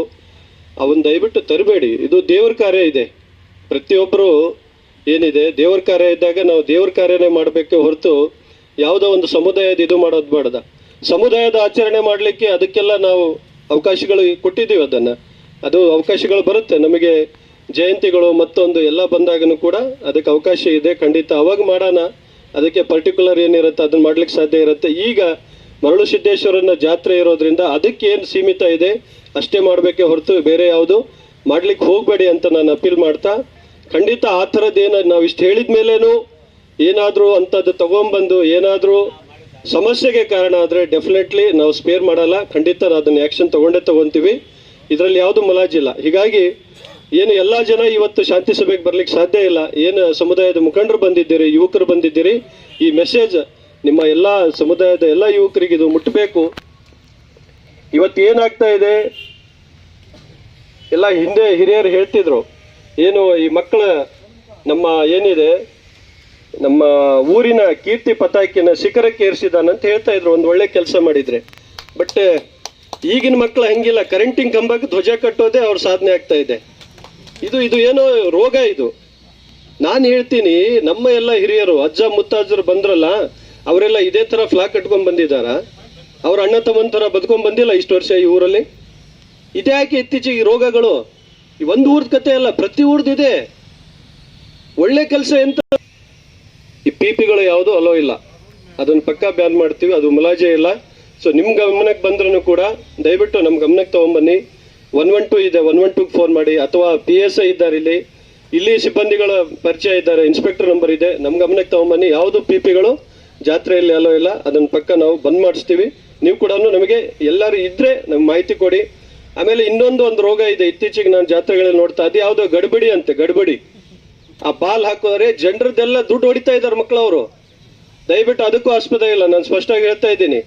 ಅವನ್ನ ದಯವಿಟ್ಟು ತರಬೇಡಿ. ಇದು ದೇವ್ರ ಕಾರ್ಯ ಇದೆ. ಪ್ರತಿಯೊಬ್ಬರು ಏನಿದೆ ದೇವ್ರ ಕಾರ್ಯ ಇದ್ದಾಗ ನಾವು ದೇವ್ರ ಕಾರ್ಯನೇ ಮಾಡಬೇಕೆ ಹೊರತು ಯಾವುದೋ ಒಂದು ಸಮುದಾಯದ ಇದು ಮಾಡೋದು ಬೇಡ. ಸಮುದಾಯದ ಆಚರಣೆ ಮಾಡಲಿಕ್ಕೆ ಅದಕ್ಕೆಲ್ಲ ನಾವು ಅವಕಾಶಗಳು ಕೊಟ್ಟಿದ್ದೀವಿ. ಅದು ಅವಕಾಶಗಳು ಬರುತ್ತೆ ನಮಗೆ. ಜಯಂತಿಗಳು ಮತ್ತೊಂದು ಎಲ್ಲ ಬಂದಾಗನೂ ಕೂಡ ಅದಕ್ಕೆ ಅವಕಾಶ ಇದೆ, ಖಂಡಿತ ಅವಾಗ ಮಾಡೋಣ. ಅದಕ್ಕೆ ಪರ್ಟಿಕ್ಯುಲರ್ ಏನಿರುತ್ತೆ ಅದನ್ನು ಮಾಡ್ಲಿಕ್ಕೆ ಸಾಧ್ಯ ಇರುತ್ತೆ. ಈಗ ಮರಳು ಸಿದ್ದೇಶ್ವರನ ಜಾತ್ರೆ ಇರೋದ್ರಿಂದ ಅದಕ್ಕೆ ಏನು ಸೀಮಿತ ಇದೆ ಅಷ್ಟೇ ಮಾಡಬೇಕೆ ಹೊರತು ಬೇರೆ ಯಾವುದು ಮಾಡ್ಲಿಕ್ಕೆ ಹೋಗಬೇಡಿ ಅಂತ ನಾನು ಅಪೀಲ್ ಮಾಡ್ತಾ, ಖಂಡಿತ ಆ ಥರದ್ದೇನು ನಾವು ಇಷ್ಟು ಹೇಳಿದ ಮೇಲೇನು ಏನಾದರೂ ಅಂಥದ್ದು ತಗೊಂಬಂದು ಏನಾದರೂ ಸಮಸ್ಯೆಗೆ ಕಾರಣ ಆದರೆ ಡೆಫಿನೆಟ್ಲಿ ನಾವು ಸ್ಪೇರ್ ಮಾಡಲ್ಲ. ಖಂಡಿತ ಅದನ್ನು ಆ್ಯಕ್ಷನ್ ತಗೊಂತೀವಿ. ಇದರಲ್ಲಿ ಯಾವುದು ಮುಲಾಜಿಲ್ಲ. ಹೀಗಾಗಿ ಏನು ಎಲ್ಲ ಜನ ಇವತ್ತು ಶಾಂತಿ ಸಭೆಗೆ ಬರ್ಲಿಕ್ಕೆ ಸಾಧ್ಯ ಇಲ್ಲ. ಏನು ಸಮುದಾಯದ ಮುಖಂಡರು ಬಂದಿದ್ದೀರಿ, ಯುವಕರು ಬಂದಿದ್ದೀರಿ, ಈ ಮೆಸೇಜ್ ನಿಮ್ಮ ಎಲ್ಲ ಸಮುದಾಯದ ಎಲ್ಲ ಯುವಕರಿಗೆ ಇದು ಮುಟ್ಟಬೇಕು. ಇವತ್ತು ಏನಾಗ್ತಾ ಇದೆ, ಎಲ್ಲ ಹಿಂದೆ ಹಿರಿಯರು ಹೇಳ್ತಿದ್ರು, ಏನು ಈ ಮಕ್ಕಳ ನಮ್ಮ ಏನಿದೆ ನಮ್ಮ ಊರಿನ ಕೀರ್ತಿ ಪತಾಕಿನ ಶಿಖರಕ್ಕೆ ಏರಿಸಿದಾನಂತ ಹೇಳ್ತಾ ಇದ್ರು, ಒಂದು ಒಳ್ಳೆ ಕೆಲಸ ಮಾಡಿದ್ರೆ. ಬಟ್ ಈಗಿನ ಮಕ್ಕಳು ಹಂಗಿಲ್ಲ, ಕರೆಂಟಿಂಗ್ ಕಂಬಕ್ಕೆ ಧ್ವಜ ಕಟ್ಟೋದೇ ಅವ್ರ ಸಾಧನೆ ಆಗ್ತಾ ಇದೆ. ಇದು ಏನೋ ರೋಗ ಇದು. ನಾನು ಹೇಳ್ತೀನಿ, ನಮ್ಮ ಎಲ್ಲ ಹಿರಿಯರು ಅಜ್ಜ ಮುತ್ತಾಜರು ಬಂದ್ರಲ್ಲ, ಅವರೆಲ್ಲ ಇದೇ ಥರ ಫ್ಲಾಗ್ ಕಟ್ಕೊಂಡ್ ಬಂದಿದ್ದಾರ? ಅವ್ರ ಅಣ್ಣ ತಮ್ಮನ ಥರ ಬದುಕೊಂಡ್ ಬಂದಿಲ್ಲ ಇಷ್ಟು ವರ್ಷ ಈ ಊರಲ್ಲಿ? ಇದ್ಯಾಕೆ ಇತ್ತೀಚೆಗೆ ಈ ರೋಗಗಳು? ಒಂದು ಊರ್ದ ಕತೆ ಅಲ್ಲ, ಪ್ರತಿ ಊರ್ದಿದೆ. ಒಳ್ಳೆ ಕೆಲಸ ಎಂತ, ಈ ಪಿಪಿಗಳು ಯಾವುದು ಅಲೋ ಇಲ್ಲ, ಅದನ್ನು ಪಕ್ಕಾ ಬ್ಯಾನ್ ಮಾಡ್ತೀವಿ, ಅದು ಮುಲಾಜೆ ಇಲ್ಲ. ಸೊ ನಿಮ್ಮ ಗಮನಕ್ಕೆ ಬಂದ್ರೂ ಕೂಡ ದಯವಿಟ್ಟು ನಮ್ಮ ಗಮನಕ್ಕೆ ತಗೊಂಬನ್ನಿ. 112 ಇದೆ, 112ಗೆ ಫೋನ್ ಮಾಡಿ, ಅಥವಾ PSI ಇದ್ದಾರೆ ಇಲ್ಲಿ ಸಿಬ್ಬಂದಿಗಳ ಪರಿಚಯ ಇದ್ದಾರೆ, ಇನ್ಸ್ಪೆಕ್ಟರ್ ನಂಬರ್ ಇದೆ, ನಮ್ಮ ಗಮನಕ್ಕೆ ತಗೊಂಬನ್ನಿ. ಯಾವುದು ಪಿಪಿಗಳು ಜಾತ್ರೆಯಲ್ಲಿ ಅಲೋ ಇಲ್ಲ, ಅದನ್ನು ಪಕ್ಕ ನಾವು ಬಂದ್ ಮಾಡಿಸ್ತೀವಿ. ನೀವು ಕೂಡ ನಮಗೆ ಎಲ್ಲರೂ ಇದ್ರೆ ನಮ್ಗೆ ಮಾಹಿತಿ ಕೊಡಿ. ಆಮೇಲೆ ಒಂದು ರೋಗ ಇದೆ ಇತ್ತೀಚೆಗೆ ನಾನು ಜಾತ್ರೆಗಳಲ್ಲಿ ನೋಡ್ತಾ, ಅದು ಯಾವುದೋ ಗಡ್ಬಡಿ ಅಂತೆ, ಗಡ್ಬಡಿ. ಆ ಬಾಲ್ ಹಾಕೋದ್ರೆ ಜನರದ್ದೆಲ್ಲ ದುಡ್ಡು ಹೊಡಿತಾ ಇದ್ದಾರೆ ಮಕ್ಕಳವರು. ದಯವಿಟ್ಟು ಅದಕ್ಕೂ ಆಸ್ಪದ ಇಲ್ಲ, ನಾನು ಸ್ಪಷ್ಟವಾಗಿ ಹೇಳ್ತಾ ಇದ್ದೀನಿ.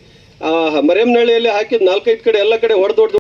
ಆ ಮರೆಯಮ್ನಹಳ್ಳಿಯಲ್ಲಿ ಹಾಕಿದ್ 4-5 ಕಡೆ ಎಲ್ಲ ಕಡೆ ಹೊಡೆದು